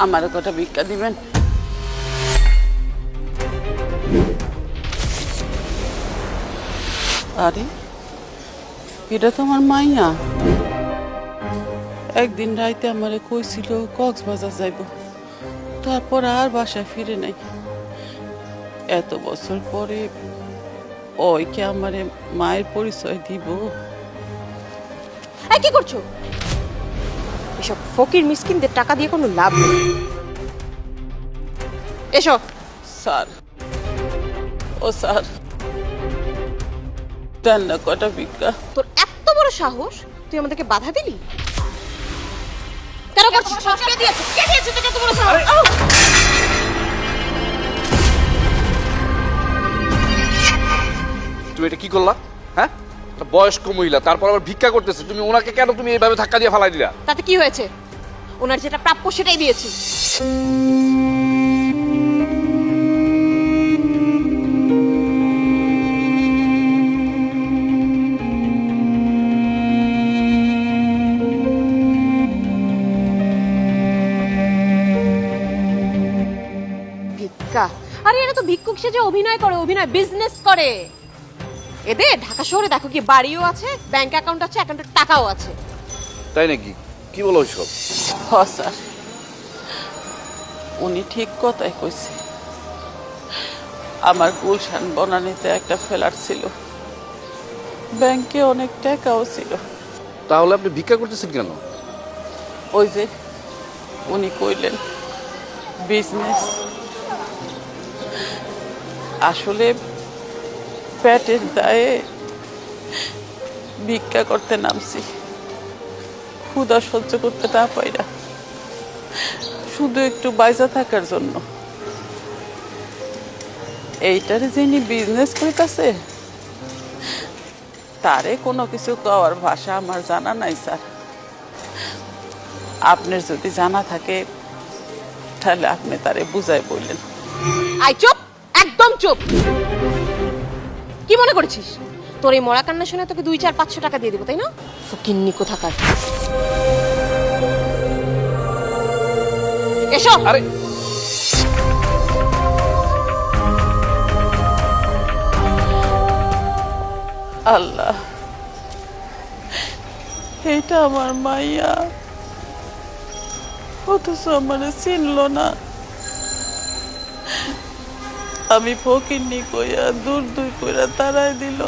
আমার কটা ভিক্ষা দিবেন? আরে এটা তো আমার মাইয়া। একদিন রাইতে আমারে কইছিল কক্সবাজার যাইব, তারপর আর বাসায় ফিরে নাই। এত বছর পরে ওই কি আমারে মায়ের পরিচয় দিব? কি করছো? এসব ফকির মিসকিনদের টাকা দিয়ে কোনো লাভ নেই। এসো। স্যার, ও স্যার, দেন না কটা ভিক্ষা। তোর এত বড় সাহস, তুই আমাদেরকে বাধা দিলি? কেন করছিস? কে দিয়েছে? কে দিয়েছে তোকে এত বড় সাহস? তুমি এটা কি করলা? হ্যাঁ, একটা বয়স্ক মহিলা, তারপর আবার ভিক্ষা করতেছে, তুমি ওনাকে কেন তুমি এইভাবে ধাক্কা দিয়ে ফালাই দিলা? তাতে কি হয়েছে? ওনার যেটা প্রাপ্য সেটাই দিয়েছি। ভিক্ষা? আরে এরা তো ভিক্ষুক সেজে অভিনয় করে, অভিনয় বিজনেস করে। এদের ঢাকা শহরে দেখো কি বাড়িও আছে, ব্যাংক অ্যাকাউন্ট আছে, অ্যাকাউন্টে টাকাও আছে। তাই নাকি? কি বলো ওইসব? হ স্যার, উনি ঠিক কথাই কইছে। আমার গুলশান বনানীতে একটা ফ্ল্যাট ছিল, ব্যাংকে অনেক টাকাও ছিল। তাহলে আপনি ভিক্ষা করতেছেন কেন? ওই যে উনি কইলেন বিজনেস, আসলে পেটের দায়ে ভিক্ষা করতে নামছি। ক্ষুধা সহ্য করতে না পাইরা, শুধু একটু বাইজা থাকার জন্য। এইটারে যিনি বিজনেস করিতেছে তারে কোনো কিছু কওয়ার ভাষা আমার জানা নাই স্যার। আপনার যদি জানা থাকে তাহলে আপনি তারে বুঝাই বললেন। আই চুপ, একদম চুপ। কি মনে করছিস তোর এই মরা কান্না শুনে তোকে 2-4-500 টাকা দিয়ে দেবো, তাই না? ফকিন্নি কোথাকার। এসো। আরে আল্লাহ, এটা আমার মাইয়া, অথচ আমার চিনল না। আমি ফকিন্নি কইয়া দূর দূর কইরা তারাই দিল।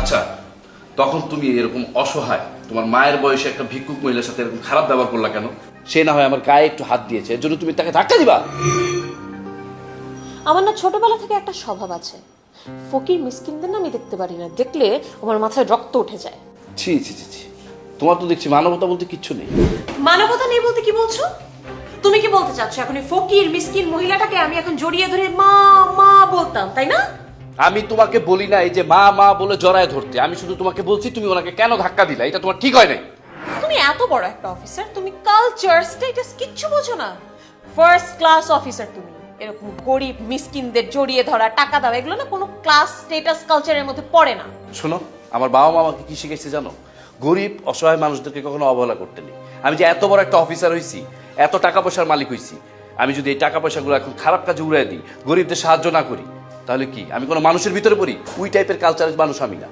আচ্ছা, তখন তুমি এরকম অসহায় তোমার মায়ের বয়সে একটা ভিক্ষুক মহিলার সাথে এরকম খারাপ ব্যবহার করলা কেন? সে না হয় আমার গায়ে একটু হাত দিয়েছে, এর জন্য তুমি তাকে ধাক্কা দিবা? আমার না ছোটবেলা থেকে একটা স্বভাব আছে, ফকির মিসকিনদের না আমি দেখতে পারি না, দেখলে আমার মাথায় রক্ত উঠে যায়। ছি ছি ছি ছি, তোমার তো দেখছি মানবতা বলতে কিচ্ছু নেই। মানবতা নেই বলতে কি বলছো? তুমি কি বলতে চাচ্ছ এখন এই ফকির মিসকিন মহিলাটাকে আমি এখন জড়িয়ে ধরে মা মা বলতাম, তাই না? আমি তোমাকে বলি না এই যে মা মা বলে জড়ায় ধরতে, আমি শুধু তোমাকে বলছি তুমি ওনাকে কেন ধাক্কা দিলা, এটা তোমার ঠিক হয় নাই। তুমি এত বড় একটা অফিসার, তুমি কালচার স্ট্যাটাস কিচ্ছু বোঝো না। ফার্স্ট ক্লাস অফিসার তুমি, এরকম গরিব মিসকিনদের জড়িয়ে ধরা, টাকা দেওয়া, এগুলো না কোনো ক্লাস স্ট্যাটাস কালচারের মধ্যে পড়ে না। শোনো, আমার বাবা মা আমাকে কি শিখেছে জানো? গরিব অসহায় মানুষদেরকে কখনো অবহেলা করতে নেই। আমি যে এত বড় একটা অফিসার হইছি, এত টাকা পয়সার মালিক হইছি, আমি যদি এই টাকা পয়সাগুলো এখন খারাপ কাজে উড়াই দিই, গরিবদের সাহায্য না করি, তাহলে কি আমি কোনো মানুষের ভিতরে পড়ি? ওই টাইপের কালচারের মানুষ আমি না।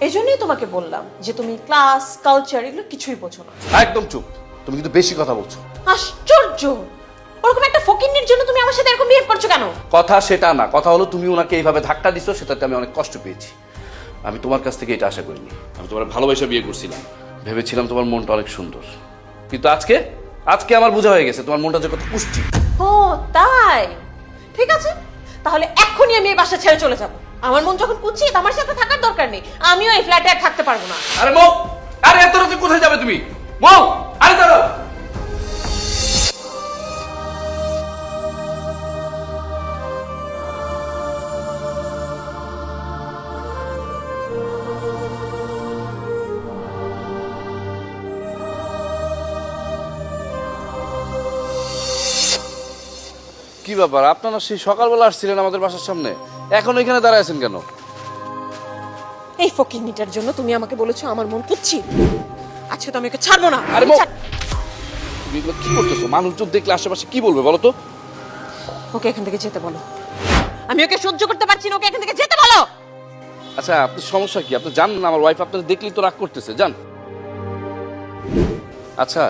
এই জন্যই তোমাকে বললাম যে তুমি ক্লাস কালচার এগুলো কিছুই বোঝো না। একদম চুপ, তুমি কিন্তু বেশি কথা বলছো। আশ্চর্য, ওরকম একটা ফকিন্নির জন্য তুমি আমার সাথে এরকম বিহেভ করছো কেন? কথা সেটা না, কথা হলো তুমি ওনাকে এইভাবে ধাক্কা দিছো, সেটাতে আমি অনেক কষ্ট পেয়েছি। আমি তোমার কাছ থেকে এটা আশা করিনি। আমি তোমার ভালোবাসা বিয়ে করছিলাম, ভেবেছিলাম তোমার মনটা অনেক সুন্দর, কিন্তু আজকে আজকে আমার বোঝা হয়ে গেছে তোমার মনটা যে কত পুষ্টি। ও তাই, ঠিক আছে, তাহলে এক্ষুনি আমি এই বাসা ছেড়ে চলে যাব। আমার মন যখন কুচিত, আমার সাথে থাকার দরকার নেই, আমিও এই ফ্ল্যাটে আর থাকতে পারবো না। আরে মৌ, আরে এত রাতে কোথায় যাবে তুমি? মৌ, আরে দাঁড়াও। কি ব্যাপার, আপনারা সেই সকালবেলা আসছিলেন আমাদের বাসার সামনে, এখন এখানে দাঁড়ায় আছেন কেন? এই ফকিন্নিটার জন্য তুমি আমাকে বলেছো আমার মন কুচ্ছি। আজকে তো আমি ওকে ছাড়বো না। আরে তুমি এগুলো কি করতেছো? মানুষজন দেখলে আশেপাশে কি বলবে বলো তো? ওকে এখান থেকে যেতে বলো। আমি ওকে সহ্য করতে পারছি না, ওকে এখান থেকে যেতে বলো। আচ্ছা আপনার সমস্যা কি? আপনি জানেন না আমার ওয়াইফ আপনাদের দেখলেই তো রাগ করতেছে, জান। আচ্ছা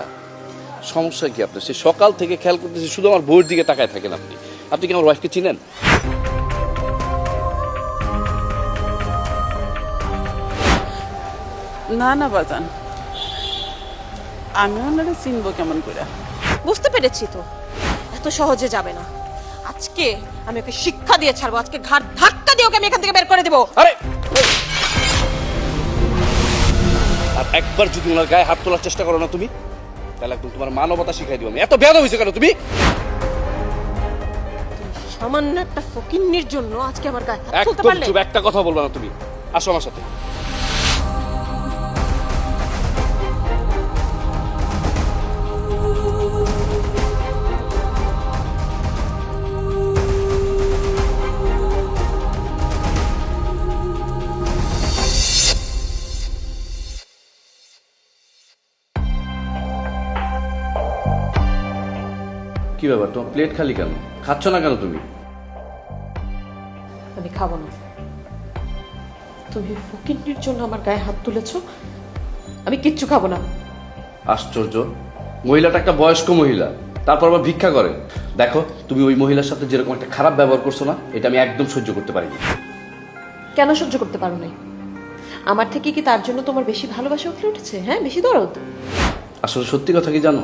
সমস্যা কি আপনার? সে সকাল থেকে খেয়াল করতেছে, শুধু আমার বউয়ের দিকে তাকায় থাকেন আপনি। আপনি কি আমার ওয়াইফকে চিনেন? না না বাজান, আমি ওনারে চিনবো কেমন করে? বুঝতে পেরেছি তো, এত সহজে যাবে না। আজকে আমি ওকে শিক্ষা দিয়ে ছাড়বো। আজকে ঘাট ধাক্কা দিয়ে ওকে আমি এখান থেকে বের করে দেবো। আরে আর একবার যদি ওনার গায়ে হাত তোলার চেষ্টা করো না তুমি, তাহলে একদম তোমার মানবতা শিখাই দিব আমি। এত বেয়াদব হয়েছে কেন তুমি? সামান্য একটা ফকিন্নির জন্য আজকে আমার গায়ে হাত তুলতে একদম পারলে? চুপ, একটা কথা বলবা না তুমি। আসো আমার সাথে। কি ব্যাপার, তোমার প্লেট খালি কেন? খাচ্ছ না কেন তুমি? আমি খাবো না। তুমি ফকিন্নির জন্য আমার গায়ে হাত তুলেছো, আমি কিচ্ছু খাবো না। আশ্চর্য, মহিলাটা একটা বয়স্ক মহিলা, তারপর আবার ভিক্ষা করে। দেখো তুমি ওই মহিলার সাথে যেরকম একটা খারাপ ব্যবহার করছো না, এটা আমি একদম সহ্য করতে পারিনি। কেন সহ্য করতে পারো নাই? আমার থেকে কি তার জন্য তোমার বেশি ভালোবাসা উঠে উঠেছে? হ্যাঁ, বেশি দরদ? আসলে সত্যি কথা কি জানো,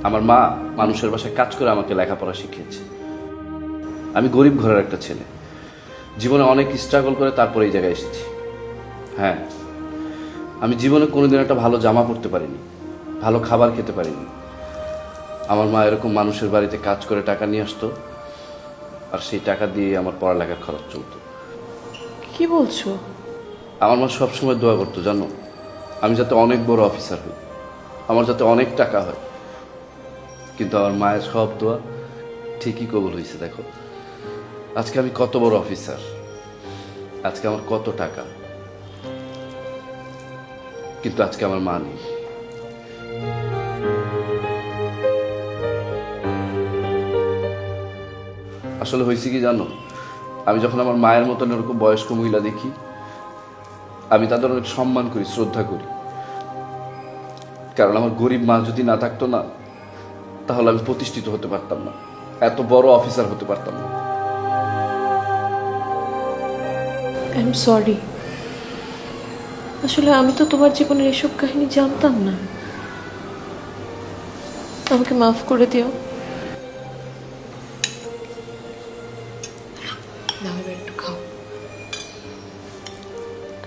আমার মা মানুষের বাসায় কাজ করে আমাকে লেখাপড়া শিখিয়েছে। আমি গরিব ঘরের একটা ছেলে, জীবনে অনেক স্ট্রাগল করে তারপরে এই জায়গায় এসেছি। হ্যাঁ, আমি জীবনে কোনোদিন একটা ভালো জামা পরতে পারিনি, ভালো খাবার খেতে পারিনি। আমার মা এরকম মানুষের বাড়িতে কাজ করে টাকা নিয়ে আসতো, আর সেই টাকা দিয়ে আমার পড়ালেখার খরচ চলতো। কি বলছো? আমার মা সবসময় দোয়া করতো জানো, আমি যাতে অনেক বড় অফিসার হই, আমার যাতে অনেক টাকা হয়। কিন্তু আমার মায়ের সব দোয়া ঠিকই কবুল হয়েছে। দেখো আজকে আমি কত বড় অফিসার, আজকে আমার কত টাকা, কিন্তু আজকে আমার মা নেই। আসলে হয়েছে কি জানো, আমি যখন আমার মায়ের মতন এরকম বয়স্ক মহিলা দেখি, আমি তাদের অনেক সম্মান করি, শ্রদ্ধা করি। কারণ আমার গরিব মা যদি না থাকতো না, তাহলে আমি প্রতিষ্ঠিত হতে পারতাম না, এত বড় অফিসার হতে পারতাম না। I am sorry. আসলে আমি তো তোমার জীবনের এসব কাহিনী জানতাম না। আমাকে মাফ করে দিও। নাও এবার একটু খাও।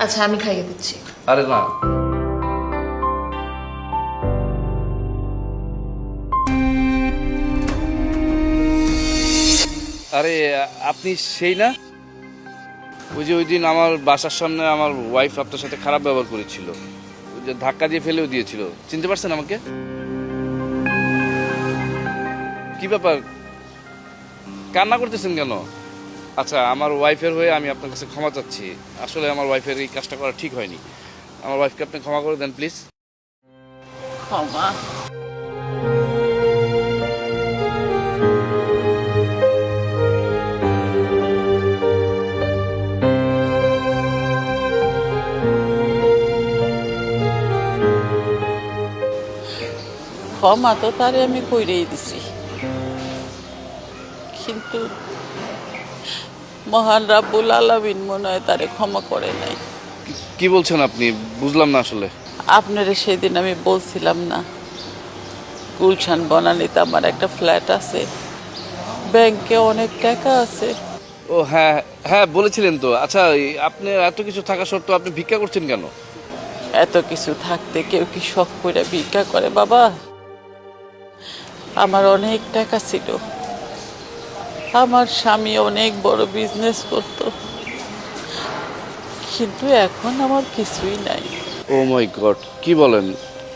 আচ্ছা আমি খাইয়ে দিচ্ছি। আরে না, আরে আপনি সেই না, ওই যে ওই দিন আমার বাসার সামনে আমার ওয়াইফ আপনার সাথে খারাপ ব্যবহার করেছিল, ওই যে ধাক্কা দিয়ে ফেলেও দিয়েছিল, চিনতে পারছেন আমাকে? কি ব্যাপার, কান্না করতেছেন কেন? আচ্ছা আমার ওয়াইফের হয়ে আমি আপনার কাছে ক্ষমা চাচ্ছি। আসলে আমার ওয়াইফের এই কাজটা করা ঠিক হয়নি। আমার ওয়াইফকে আপনি ক্ষমা করে দেন প্লিজ। ক্ষমা? ক্ষমা তো তারে আমি কইরেই দিছি, কিন্তু মহান রাব্বুল আলামিন মনে হয় তারে ক্ষমা করে নাই। কি বলছেন আপনি? বুঝলাম না আসলে। আপনারে সেদিন আমি বলছিলাম না, গুলশান বনানীতে আমার একটা ফ্ল্যাট আছে, ব্যাংকে অনেক টাকা আছে। ও হ্যাঁ হ্যাঁ বলেছিলেন তো। আচ্ছা আপনি এত কিছু থাকা সত্ত্বেও আপনি ভিক্ষা করছেন কেন? এত কিছু থাকতে কেউ কি শখ করে ভিক্ষা করে বাবা? আমার অনেক টাকা ছিল, আমার স্বামী অনেক বড় বিজনেস করত, কিন্তু এখন আমার কিছুই নাই। ও মাই গড, কি বলেন?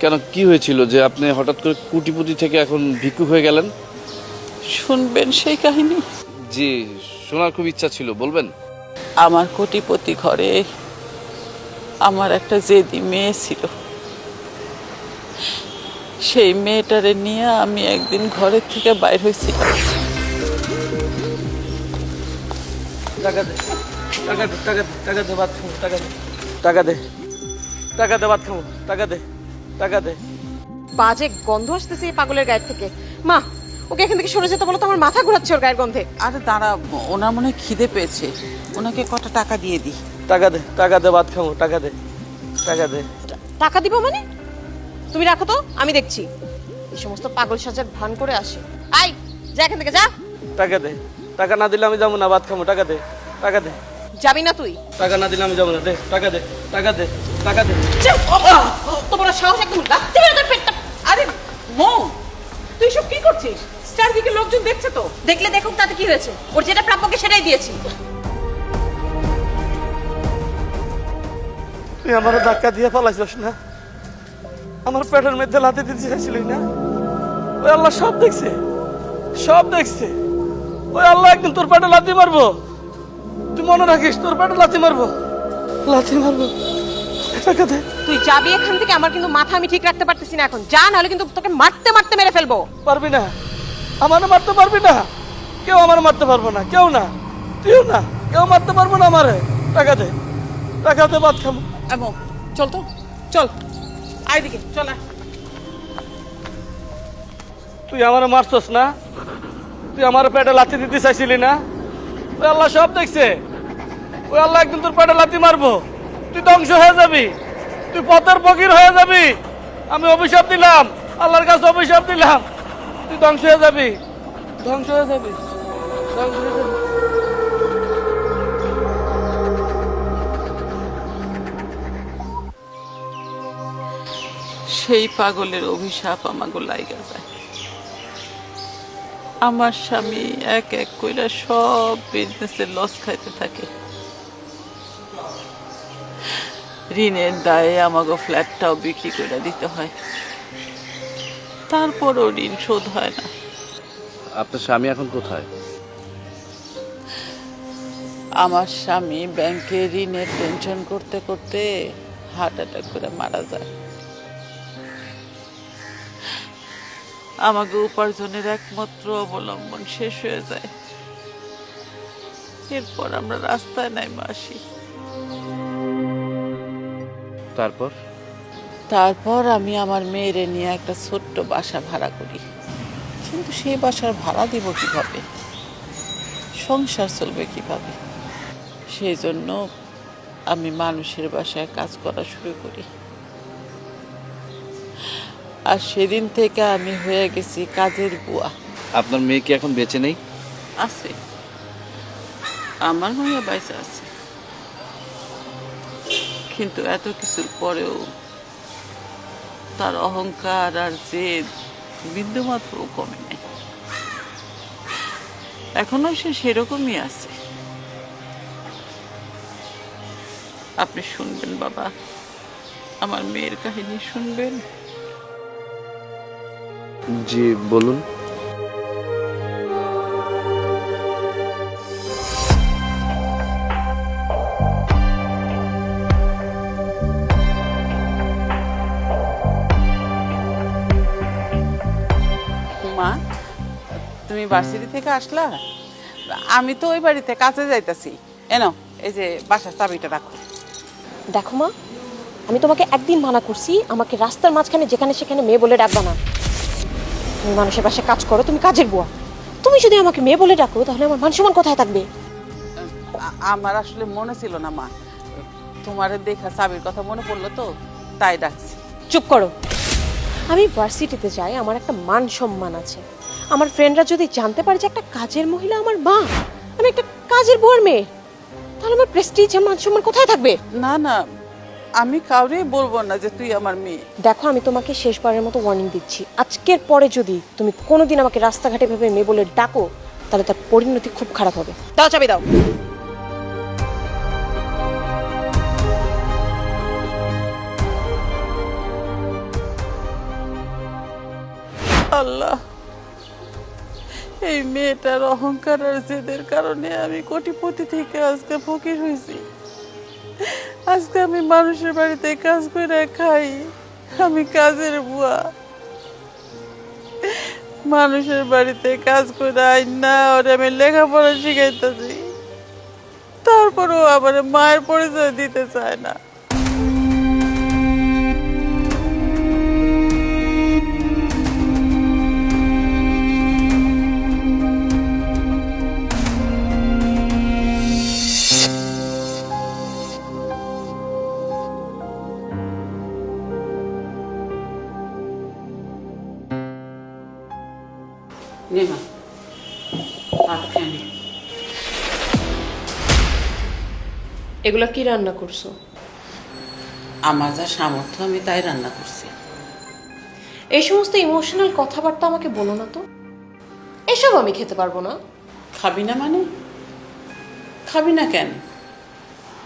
কেন, কি হয়েছিল যে আপনি হঠাৎ করে কোটিপতি থেকে এখন ভিক্ষুক হয়ে গেলেন? শুনবেন সেই কাহিনী? জি, শোনার খুব ইচ্ছা ছিল, বলবেন? আমার কোটিপতি ঘরে আমার একটা জেদি মেয়ে ছিল। সেই মেয়েটারে নিয়ে আমি একদিন ঘরের থেকে বাইর হয়েছিলাম। টাকা দে, টাকা দে, টাকা দে, টাকা দে, ভাত খাবো, টাকা দে, টাকা দে, টাকা দে, ভাত খাবো, টাকা দে, টাকা দে। বাজে গন্ধ আসতেছে এই পাগলের গায়ের থেকে। মা, ওকে এখান থেকে সরে যেতে বলো তো, আমার মাথা ঘোরাচ্ছে ওর গায়ের গন্ধে। আরে দাঁড়া, ওনার মনে হয় খিদে পেয়েছে, ওনাকে কটা টাকা দিয়ে দিই। টাকা দে, টাকা দে, ভাত খাবো, টাকা দে, টাকা দে। টাকা দিব মানে? তুমি রাখো তো, আমি দেখছি। এই সমস্ত পাগল সাজার ভান করে আসে। আই, যা এখান থেকে যা। টাকা দে, টাকা না দিলে আমি যাবো না, ভাত খাবো, টাকা দে, টাকা দে। যাবি না তুই? টাকা না দিলে আমি যাবো না, দে, টাকা দে, টাকা দে, টাকা দে। তোমার সাহস একদম লাগছে না তোর পেটটা। আরে মৌ, তুই সব কি করছিস? চারদিকে লোকজন দেখছে তো। দেখলে দেখুক, তাতে কি হয়েছে? ওর যেটা প্রাপ্যকে সেটাই দিয়েছি। তুই আমার ধাক্কা দিয়ে পালাইছিস না? আমার পেটের মধ্যে লাথি দিতে চাইছিলি না? ওই আল্লাহ সব দেখছে, সব দেখছে। ওই আল্লাহ একদিন তোর পেটে লাথি মারবো। তুই মনে রাখিস, তোর পেটে লাথি মারবো, লাথি মারবো। টাকা দে। তুই যাবি এখান থেকে, আমার কিন্তু মাথা আমি ঠিক রাখতে পারতেছি না এখন। যা, নাহলে কিন্তু তোকে মারতে মারতে মেরে ফেলবো। পারবি না, আমার মারতে পারবি না। কেউ আমার মারতে পারবো না, কেউ না, তুইও না, কেউ মারতে পারবো না আমারে। টাকা দে, টাকা দে, ভাত খাবো। এমন চল তো, চল আয় দিকে, চল আয়। তুই আমার মারছস না? তুই আমার পেটে লাথি দিতে চাইছিলি না? ওই আল্লাহ সব দেখছে। ওই আল্লাহ একদিন তোর পেটে লাথি মারবো, তুই ধ্বংস হয়ে যাবি, তুই পথের ফকির হয়ে যাবি। আমি অভিশাপ দিলাম, আল্লাহর কাছে অভিশাপ দিলাম, তুই ধ্বংস হয়ে যাবি, ধ্বংস হয়ে যাবি, ধ্বংস হয়ে যাবি। সেই পাগলের অভিশাপ আমাকে লাইগা যায়। আমার স্বামী এক এক কইরা সব বিজনেসের লস খাইতে থাকে। ঋণের দায়ে আমাকে ফ্ল্যাটটাও বিক্রি করে দিতে হয়, তারপরও ঋণ শোধ হয় না। আপনার স্বামী এখন কোথায়? আমার স্বামী ব্যাংকে ঋণের টেনশন করতে করতে হার্ট অ্যাটাক করে মারা যায়। আমাকে উপার্জনের একমাত্র অবলম্বন শেষ হয়ে যায়। এরপর আমরা রাস্তায় নাইমা আসি। তারপর আমি আমার মেয়েরে নিয়ে একটা ছোট্ট বাসা ভাড়া করি, কিন্তু সেই বাসার ভাড়া দিব কিভাবে, সংসার চলবে কিভাবে? সেই জন্য আমি মানুষের বাসায় কাজ করা শুরু করি। আর সেদিন থেকে আমি হয়ে গেছি কাজের বুয়া। আপনার মেয়ে কি এখন বেঁচে নেই? আছে, আমার মেয়ে বাইসা আছে, কিন্তু এত কিছুর পরেও তার অহংকার আর জেদ বিন্দুমাত্র কমে নেই। এখনো সে সেরকমই আছে। আপনি শুনবেন বাবা, আমার মেয়ের কাহিনী শুনবেন? জি বলুন। মা, তুমি ভার্সিটি থেকে আসলা? আমি তো ওই বাড়িতে কাজে যাইতাছি। এনো, এই যে বাসার চাবিটা রাখো। দেখো মা, আমি তোমাকে একদিন মানা করছি আমাকে রাস্তার মাঝখানে যেখানে সেখানে মেয়ে বলে ডাকবা না। তুমি মানুষের বাসায় কাজ করো, তুমি কাজের বুয়া। তুমি যদি আমাকে মেয়ে বলে ডাকো, তাহলে আমার মান সম্মান কোথায় থাকবে? আমার আসলে মনে ছিল না মা, তোমার দেখা চাবির কথা মনে পড়লো তো তাই ডাকছি। চুপ করো। আমি ভার্সিটিতে যাই, আমার একটা মান সম্মান আছে। আমার ফ্রেন্ডরা যদি জানতে পারে যে একটা কাজের মহিলা আমার মা, আমি একটা কাজের বুয়ার মেয়ে, তাহলে আমার প্রেস্টিজ আর মান সম্মান কোথায় থাকবে? না না, আমি কাউরেই বলবো না যে তুই আমার মেয়ে। দেখো, আমি তোমাকে শেষবারের মতো ওয়ার্নিং দিচ্ছি, আজকের পরে যদি তুমি কোনোদিন আমাকে রাস্তাঘাটে ভেবে মেয়ে বলে ডাকো, তাহলে তার পরিণতি খুব খারাপ হবে। দাও চাবি দাও। আল্লাহ, এই মেয়েটার অহংকার আর জেদের কারণে আমি কোটিপতি থেকে আজকে ফকির হয়েছি। আজকে আমি মানুষের বাড়িতে কাজ করে খাই, আমি কাজের বুয়া। মানুষের বাড়িতে কাজ করে আই না ওরে আমি লেখাপড়া শিখাইতেছি, তারপরেও আবার মায়ের পরিচয় দিতে চায় না। নেমা ভাত খেয়ে নে। এগুলা কি রান্না করছো? আমার যা সামর্থ্য আমি তাই রান্না করছি। এই সমস্ত ইমোশনাল কথাবার্তা আমাকে বলো না তো, এসব আমি খেতে পারবো না। খাবি না মানে? খাবি না কেন?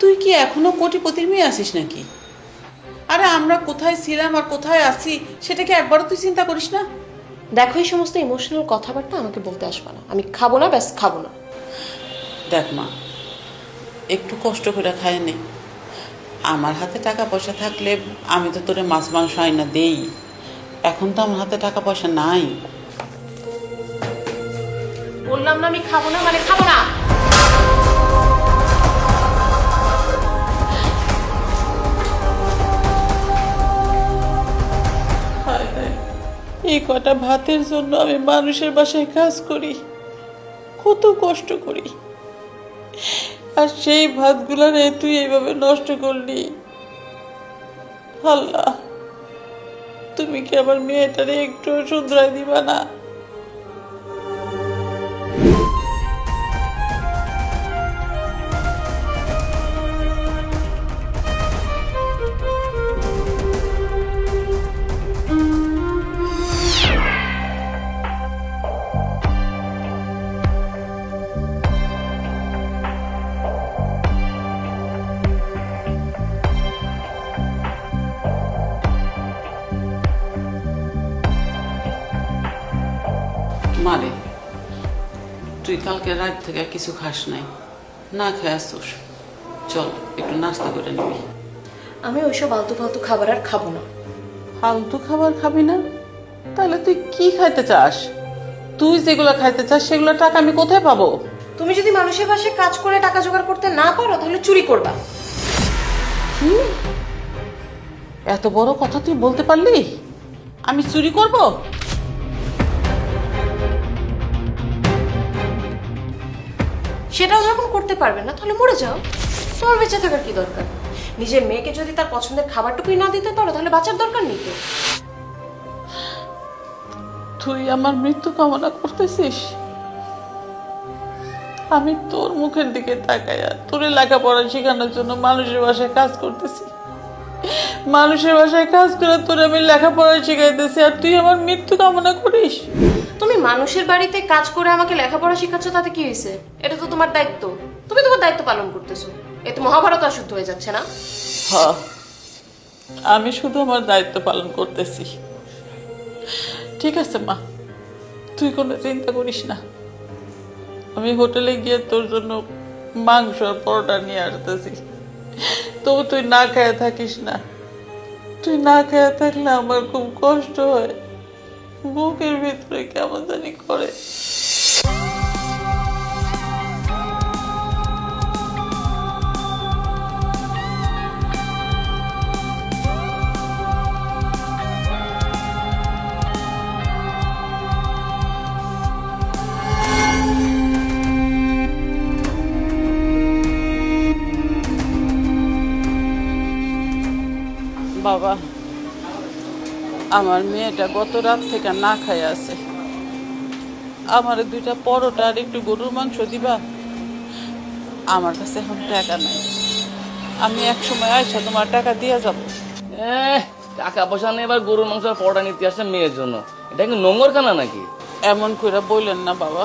তুই কি এখনো কোটিপতির মেয়ে আছিস নাকি? আরে আমরা কোথায় ছিলাম আর কোথায় আছি সেটা কি একবারও তুই চিন্তা করিস না? দেখো, এই সমস্ত ইমোশনাল কথাবার্তা আমাকে বলতে আসবে না। আমি খাবো না, ব্যাস খাবো না। দেখ মা, একটু কষ্ট করে খায় নে। আমার হাতে টাকা পয়সা থাকলে আমি তো তোরে মাছ মাংস আইনা দেই। এখন তো আমার হাতে টাকা পয়সা নাই। বললাম না আমি খাবো না, মানে খাবো না। হায় হায়, এই কটা ভাতের জন্য আমি মানুষের বাসায় কাজ করি, কত কষ্ট করি, আর সেই ভাতগুলারে তুই এইভাবে নষ্ট করলি। আল্লাহ, তুমি কি আমার মেয়েটারে একটু শুধরাই দিবা না? মারে, তুই কালকে রাত থেকে কিছু খাস নাই, না খেয়ে আসছিস। চল একটু নাস্তা করে নিবি। আমি ওইসব আলতু ফালতু খাবার আর খাবো না। ফালতু খাবার খাবি না? তাহলে তুই কি খাইতে চাস? তুই যেগুলো খাইতে চাস সেগুলো টাকা আমি কোথায় পাবো? তুমি যদি মানুষের বাসায় কাজ করে টাকা জোগাড় করতে না পারো তাহলে চুরি করবা। কি এত বড় কথা তুই বলতে পারলি? আমি চুরি করব? সেটাও যখন করতে পারবে না তাহলে মরে যাও। তোমার বেঁচে থাকার কি দরকার? নিজের মেয়েকে যদি তার পছন্দের খাবারটুকুই না দিতে পারো তাহলে বাঁচার দরকার নেই তো। তুই আমার মৃত্যু কামনা করতেছিস? আমি তোর মুখের দিকে তাকাইয়া তোরে লেখাপড়া শেখানোর জন্য মানুষের বাসায় কাজ করতেছি, মানুষের বাসায় কাজ করে তোরে আমি লেখাপড়া শিখাইতেছি, আর তুই আমার মৃত্যু কামনা করিস? তুমি মানুষের বাড়িতে কাজ করে আমাকে লেখাপড়া শেখাচ্ছ, তাতে কি হয়েছে? এটা তো তোমার দায়িত্ব, তুমি তোমার দায়িত্ব পালন করতেছো। এতে মহাভারত অশুদ্ধ হয়ে যাচ্ছে না? হ্যাঁ, আমি শুধু আমার দায়িত্ব পালন করতেছি। ঠিক আছে মা, তুই কোনো চিন্তা করিস না। আমি হোটেলে গিয়ে তোর জন্য মাংস আর পরোটা নিয়ে আসতেছি। তবু তুই না খেয়ে থাকিস না। তুই না খেয়ে থাকলে আমার খুব কষ্ট হয়, বুকের ভিতরে কেমন জানি করে। বাবা, আমার মেয়েটা গত রাত থেকে না খাই আছে। আমার 2টা পরোটা আর একটু গরুর মাংস দিবা? আমার কাছে এখন টাকা নাই, আমি এক সময় আইসা তোমার টাকা দিয়ে যাব। টাকা পয়সা নেই, এবার গরুর মাংস আর পরোটা নিতে আসছে মেয়ের জন্য। এটা কি নোংর খানা নাকি? এমন করে বললেন না বাবা।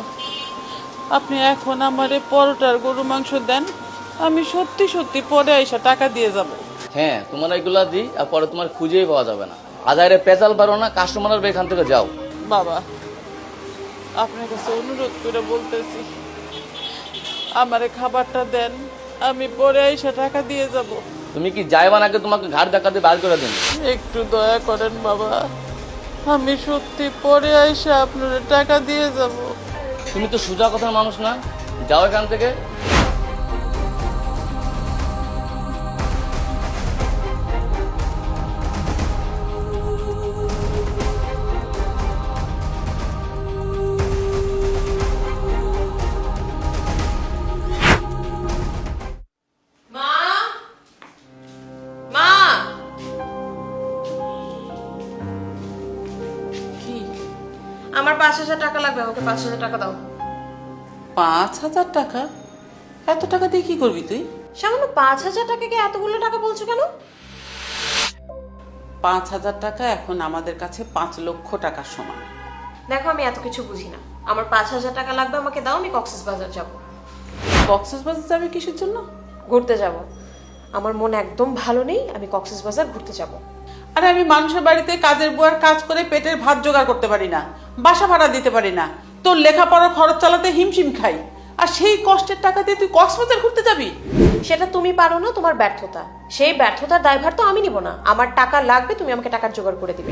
আপনি এখন আমারে পরোটা আর গরুর মাংস দেন, আমি সত্যি সত্যি পরে আইসা টাকা দিয়ে যাব। হ্যাঁ, তোমার এগুলা দিই, আর পরে তোমার খুঁজেই পাওয়া যাবে না। আজারে পেঁচাল পারো না, কাস্টমার এখান থেকে যাও। বাবা, আপনার কাছে অনুরোধ করে বলতেছি, আমারে খাবারটা দেন, আমি পরে আইসা টাকা দিয়ে যাব। তুমি কি যাইবা নাকি তোমাকে ঘাট ধাক্কা দিয়ে বার করে দেন? একটু দয়া করেন বাবা, আমি সত্যি পরে আইসা আপনার টাকা দিয়ে যাব। তুমি তো সোজা কথার মানুষ না, যাও এখান থেকে। মা, মা, কি আমার 5,000 টাকা লাগবে, আমাকে 5,000 টাকা দাও। 5,000 টাকা? এত টাকা দিয়ে কি করবি তুই? সামান্য 5,000 টাকাকে এতগুলো টাকা বলছো কেন? 5,000 টাকা এখন আমাদের কাছে 5 লক্ষ টাকার সমান। দেখো, আমি এত কিছু বুঝি না। আমার 5,000 টাকা লাগবে, আমাকে দাও, আমি কক্সবাজার যাব। কক্সবাজার যাবে কিসের জন্য? ঘুরতে যাব। আমার মন একদম ভালো নেই, আমি কক্সবাজার ঘুরতে যাব। আরে আমি মানুষের বাড়িতে কাজের বুয়ার কাজ করে পেটের ভাত জোগাড় করতে পারি না, বাসা ভাড়া দিতে পারি না, তোর লেখাপড়ার খরচ চালাতে হিমশিম খাই, আর সেই কষ্টের টাকা দিয়ে তুই কক্সবাজার ঘুরতে যাবি? সেটা তুমি পারো না, তোমার ব্যর্থতা। সেই ব্যর্থতার দায়ভার তো আমি নিব না। আমার টাকা লাগবে, তুমি আমাকে টাকার জোগাড় করে দিবে।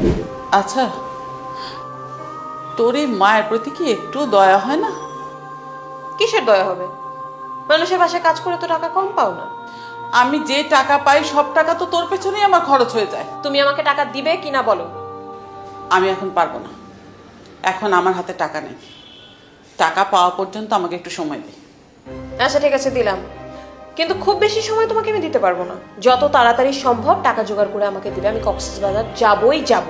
আচ্ছা, তোর এই মায়ের প্রতি কি একটু দয়া হয় না? কিসের দয়া হবে? মানুষের বাসায় কাজ করে তো টাকা কম পাও না। আমি যে টাকা পাই সব টাকা তো তোর পেছনেই আমার খরচ হয়ে যায়। তুমি আমাকে টাকা দিবে কিনা বলো। আমি এখন পারবো না, এখন আমার হাতে টাকা নেই। টাকা পাওয়া পর্যন্ত আমাকে একটু সময় দে। আচ্ছা ঠিক আছে, দিলাম, কিন্তু খুব বেশি সময় তোমাকে আমি দিতে পারবো না। যত তাড়াতাড়ি সম্ভব টাকা জোগাড় করে আমাকে দিবে, আমি কক্সবাজার যাবই যাব।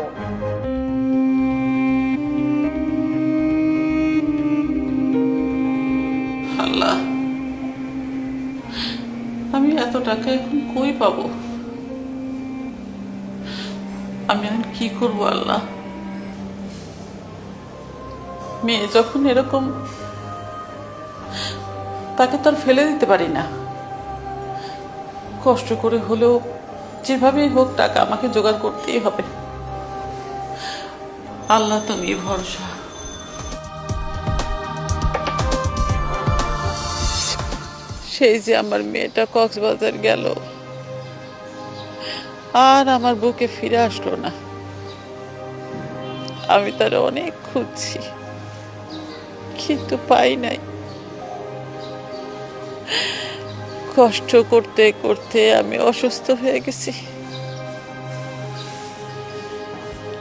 আল্লাহ, আমি এত টাকা এখন কই পাবো? আমি এখন কি করবো আল্লাহ? মেয়ে যখন এরকম, তাকে তো আর ফেলে দিতে পারি না। কষ্ট করে হলেও যেভাবেই হোক টাকা আমাকে জোগাড় করতেই হবে। আল্লাহ তুমি ভরসা। সেই যে আমার মেয়েটা কক্সবাজার গেল, আর আমার বুকে ফিরে আসলো না। আমি তার অনেক খুঁজছি, কিন্তু পাই নাই। কষ্ট করতে করতে আমি অসুস্থ হয়ে গেছি।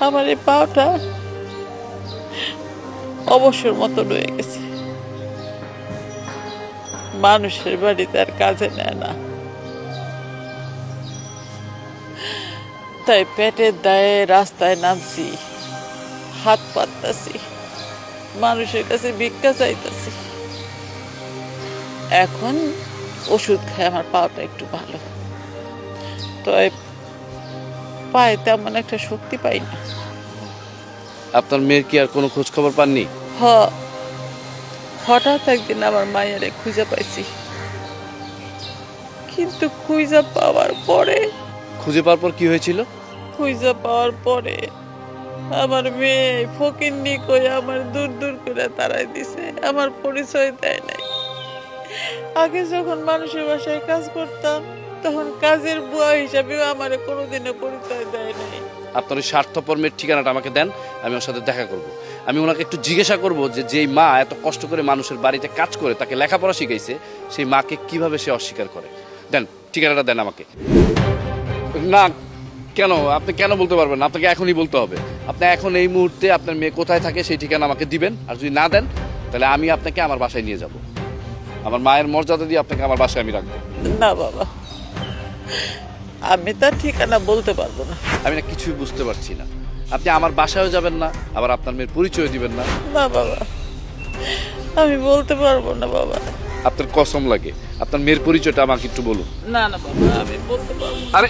আমার এই পাটা অবসর মতো রয়ে গেছে। মানুষের বাড়িতে আর কাজে নেয় না, তাই পেটের দায়ে রাস্তায় নামছি, হাত পাততাছি, মানুষের কাছে ভিক্ষা চাইতাছি। এখন ওষুধ খায় আমার পাওয়াটা একটু ভালো, তবে পায়ে তেমন একটা শক্তি পাই না। আপনার মেয়ের কি আর কোনো খোঁজ খবর পাননি? হঠাৎ একদিন আমার মায়েরে খুঁজে পাইছি, কিন্তু খুঁজে পাওয়ার পরে কি হয়েছিল? খুঁজে পাওয়ার পরে আমার মেয়ে ফকিন্নি কই আমার দূর দূর করে তাড়াই দিছে, আমার পরিচয় দেয় নাই। আগে যখন মানুষের বাসায় কাজ করতাম তখন কাজের বুয়া হিসাবেও আমার কোনোদিনও পরিচয় দেয় নাই। আপনার ওই স্বার্থপর মেয়ের ঠিকানাটা আমাকে দেন, আমি ওর সাথে দেখা করব। আমি ওনাকে একটু জিজ্ঞাসা করব যে যেই মা এত কষ্ট করে মানুষের বাড়িতে কাজ করে তাকে লেখাপড়া শিখাইছে, সেই মাকে কিভাবে সে অস্বীকার করে। দেন, ঠিকানাটা দেন আমাকে। না, কেন? আপনি কেন বলতে পারবেন না? আপনাকে এখনই বলতে হবে। আপনি এখন এই মুহূর্তে আপনার মেয়ে কোথায় থাকে সেই ঠিকানা আমাকে দিবেন, আর যদি না দেন তাহলে আমি আপনাকে আমার বাসায় নিয়ে যাব। আমার মায়ের মর্যাদা দিয়ে আপনাকে আমার বাসায় আমি রাখবো। না বাবা, আমি তার ঠিকানা বলতে পারবো না। আমি না কিছুই বুঝতে পারছি না। আপনি আমার বাসায়ও যাবেন না, আবার আপনার মেয়ের পরিচয় দিবেন না। না বাবা, আমি বলতে পারবো না বাবা। আপনার কসম লাগে, আপনার মেয়ের পরিচয়টা আমাকে একটু বলুন। না না বাবা, আমি বলতে পারবো না। আরে